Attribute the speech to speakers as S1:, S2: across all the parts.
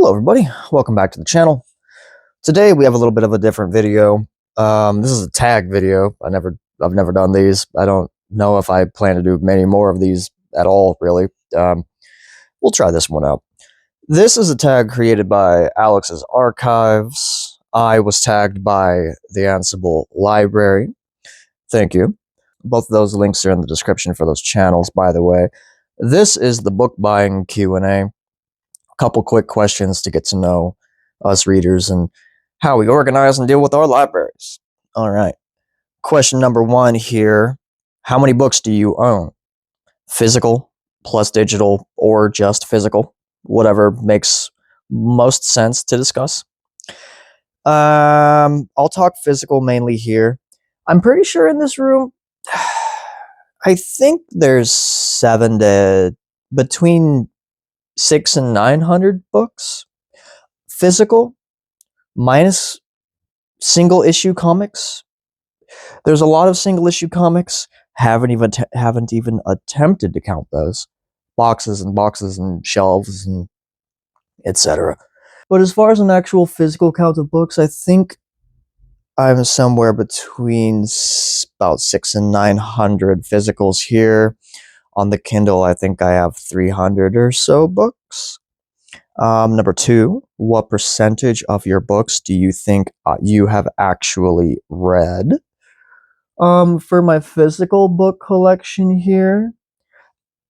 S1: Hello everybody, welcome back to the channel. Today we have a little bit of a different video. This is a tag video. I've never done these. I don't know if I plan to do many more of these at all, really. We'll try this one out. This is a tag created by Alex's Archives. I was tagged by the Ansible library. Thank you. Both of those links are in the description for those channels, by the way. This is the book buying Q&A. Couple quick questions to get to know us readers and how we organize and deal with our libraries. All right. Question number 1 here. How many books do you own? Physical plus digital or just physical? Whatever makes most sense to discuss. I'll talk physical mainly here. I'm pretty sure in this room, I think there's between 600 and 900 books, physical, minus single issue comics. There's a lot of single issue comics. Haven't even attempted to count those boxes and boxes and shelves and etc. But as far as an actual physical count of books, I think I'm somewhere between about 600 and 900 physicals here. On the Kindle, I think I have 300 or so books. Number 2, what percentage of your books do you think you have actually read? For my physical book collection here,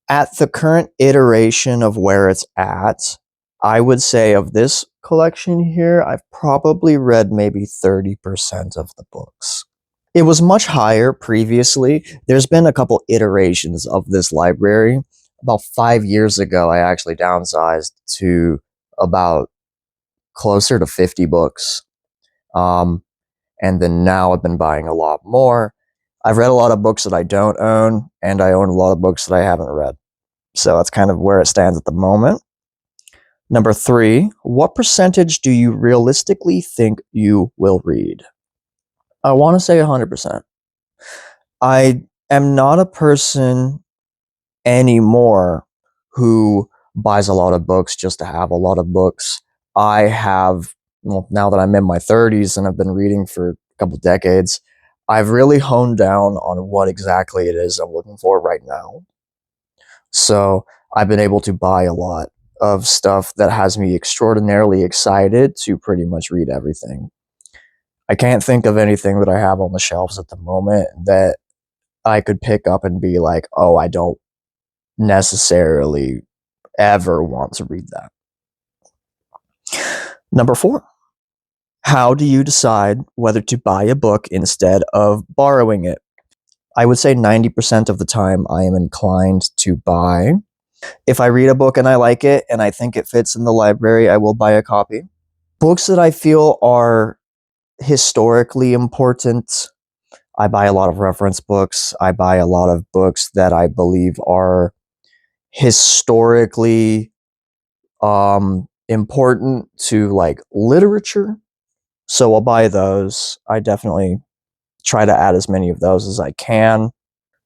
S1: at the current iteration of where it's at, I would say of this collection here, I've probably read maybe 30% of the books. It was much higher previously. There's been a couple iterations of this library. About 5 years ago, I actually downsized to about closer to 50 books. And then now I've been buying a lot more. I've read a lot of books that I don't own, and I own a lot of books that I haven't read. So that's kind of where it stands at the moment. Number 3, what percentage do you realistically think you will read? I want to say 100%. I am not a person anymore who buys a lot of books just to have a lot of books. I have, well, now that I'm in my 30s and I've been reading for a couple decades, I've really honed down on what exactly it is I'm looking for right now. So I've been able to buy a lot of stuff that has me extraordinarily excited to pretty much read everything. I can't think of anything that I have on the shelves at the moment that I could pick up and be like, oh, I don't necessarily ever want to read that. Number 4, how do you decide whether to buy a book instead of borrowing it? I would say 90% of the time I am inclined to buy. If I read a book and I like it and I think it fits in the library, I will buy a copy. Books that I feel are historically important, I buy a lot of reference books. I buy a lot of books that I believe are historically important to like literature. So I'll buy those. I definitely try to add as many of those as I can.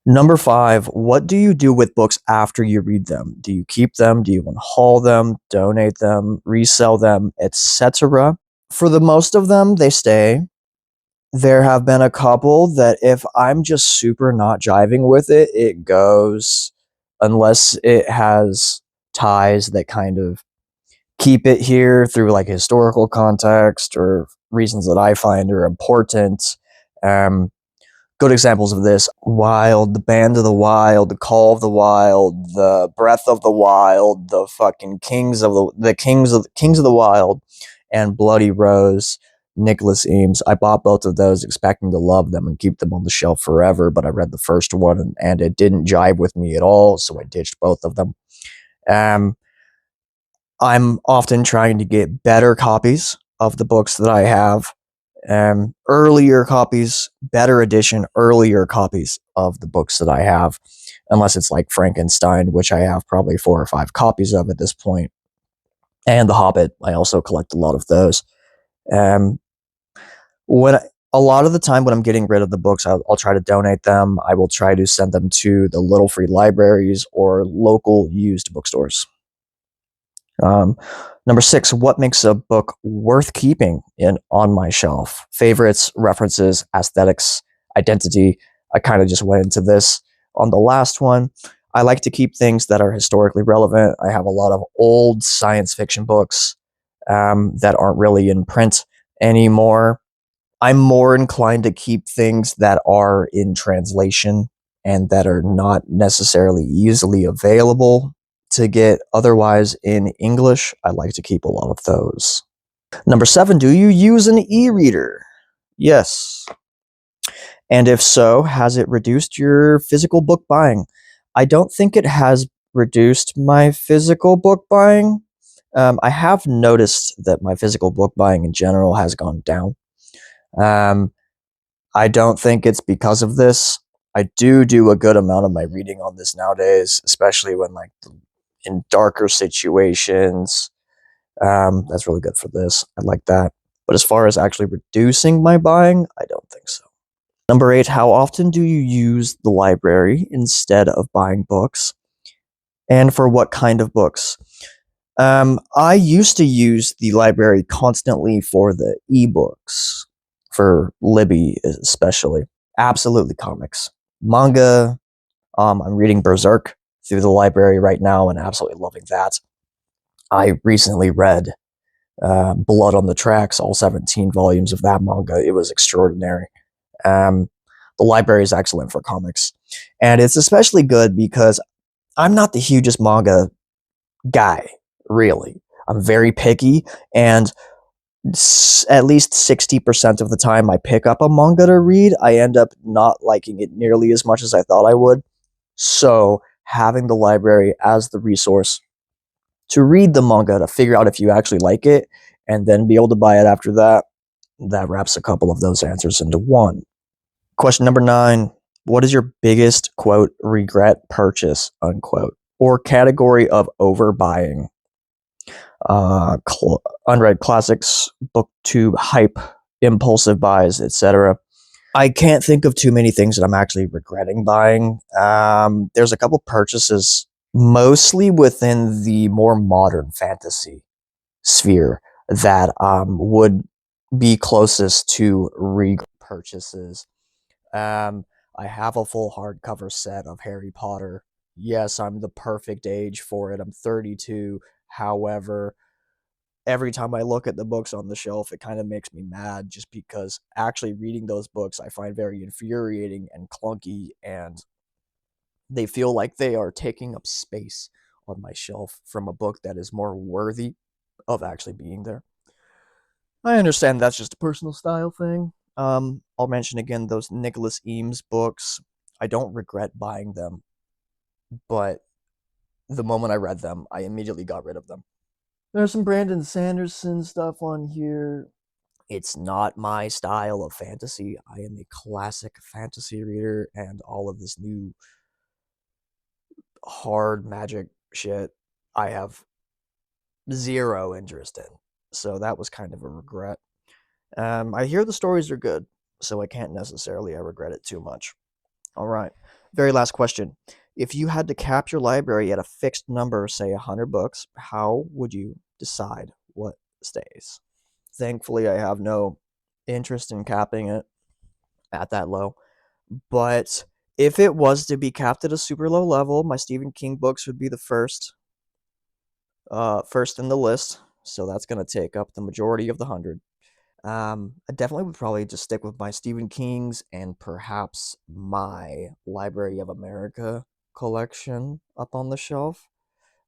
S1: Number 5, what do you do with books after you read them? Do you keep them? Do you unhaul them, donate them, resell them, etc.? For the most of them, they stay. There have been a couple that if I'm just super not jiving with it, it goes, unless it has ties that kind of keep it here through like historical context or reasons that I find are important. Good examples of this: Wild, The Band of the Wild, The Call of the Wild, The Breath of the Wild, the fucking Kings of the Wild, and Bloody Rose, Nicholas Eames. I bought both of those expecting to love them and keep them on the shelf forever, but I read the first one and it didn't jive with me at all, so I ditched both of them. I'm often trying to get better copies of the books that I have. Earlier copies, better edition, earlier copies of the books that I have, unless it's like Frankenstein, which I have probably 4 or 5 copies of at this point. And The Hobbit, I also collect a lot of those. A lot of the time when I'm getting rid of the books, I'll try to donate them. I will try to send them to the little free libraries or local used bookstores. Um, Number 6, what makes a book worth keeping on my shelf? Favorites, references, aesthetics, identity. I kind of just went into this on the last one. I like to keep things that are historically relevant. I have a lot of old science fiction books that aren't really in print anymore. I'm more inclined to keep things that are in translation and that are not necessarily easily available to get otherwise in English. I like to keep a lot of those. Number 7, do you use an e-reader? Yes. And if so, has it reduced your physical book buying? I don't think it has reduced my physical book buying. I have noticed that my physical book buying in general has gone down. Um, I don't think it's because of this. I do a good amount of my reading on this nowadays, especially when like in darker situations. That's really good for this. I like that. But as far as actually reducing my buying, I don't think so. Number 8, how often do you use the library instead of buying books? And for what kind of books? I used to use the library constantly for the ebooks, for Libby especially. Absolutely comics. Manga, I'm reading Berserk through the library right now and absolutely loving that. I recently read Blood on the Tracks, all 17 volumes of that manga. It was extraordinary. Um, the library is excellent for comics. And it's especially good because I'm not the hugest manga guy, really. I'm very picky, and at least 60% of the time I pick up a manga to read, I end up not liking it nearly as much as I thought I would. So, having the library as the resource to read the manga to figure out if you actually like it and then be able to buy it after that, that wraps a couple of those answers into one. Question number 9, what is your biggest, quote, regret purchase, unquote, or category of overbuying? Unread classics, BookTube hype, impulsive buys, etc. I can't think of too many things that I'm actually regretting buying. There's a couple purchases, mostly within the more modern fantasy sphere, that would be closest to purchases. I have a full hardcover set of Harry Potter. Yes, I'm the perfect age for it. I'm 32. However, every time I look at the books on the shelf, it kind of makes me mad just because actually reading those books I find very infuriating and clunky, and they feel like they are taking up space on my shelf from a book that is more worthy of actually being there. I understand that's just a personal style thing. I'll mention again those Nicholas Eames books. I don't regret buying them, but the moment I read them, I immediately got rid of them. There's some Brandon Sanderson stuff on here. It's not my style of fantasy. I am a classic fantasy reader, and all of this new hard magic shit I have zero interest in. So that was kind of a regret. I hear the stories are good, so I can't necessarily regret it too much. All right. Very last question. If you had to cap your library at a fixed number, say 100 books, how would you decide what stays? Thankfully, I have no interest in capping it at that low. But if it was to be capped at a super low level, my Stephen King books would be the first in the list. So that's going to take up the majority of the 100. I definitely would probably just stick with my Stephen King's and perhaps my Library of America collection up on the shelf.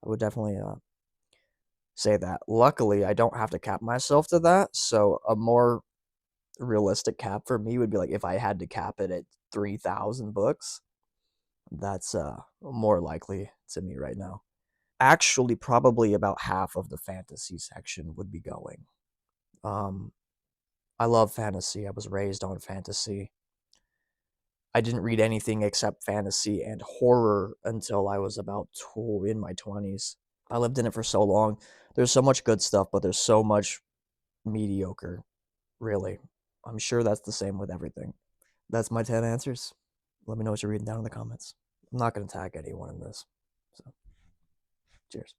S1: I would definitely say that. Luckily, I don't have to cap myself to that, so a more realistic cap for me would be like if I had to cap it at 3,000 books. That's more likely to me right now. Actually, probably about half of the fantasy section would be going. Um, I love fantasy. I was raised on fantasy. I didn't read anything except fantasy and horror until I was about in my 20s. I lived in it for so long. There's so much good stuff, but there's so much mediocre, really. I'm sure that's the same with everything. That's my 10 answers. Let me know what you're reading down in the comments. I'm not going to tag anyone in this. So, cheers.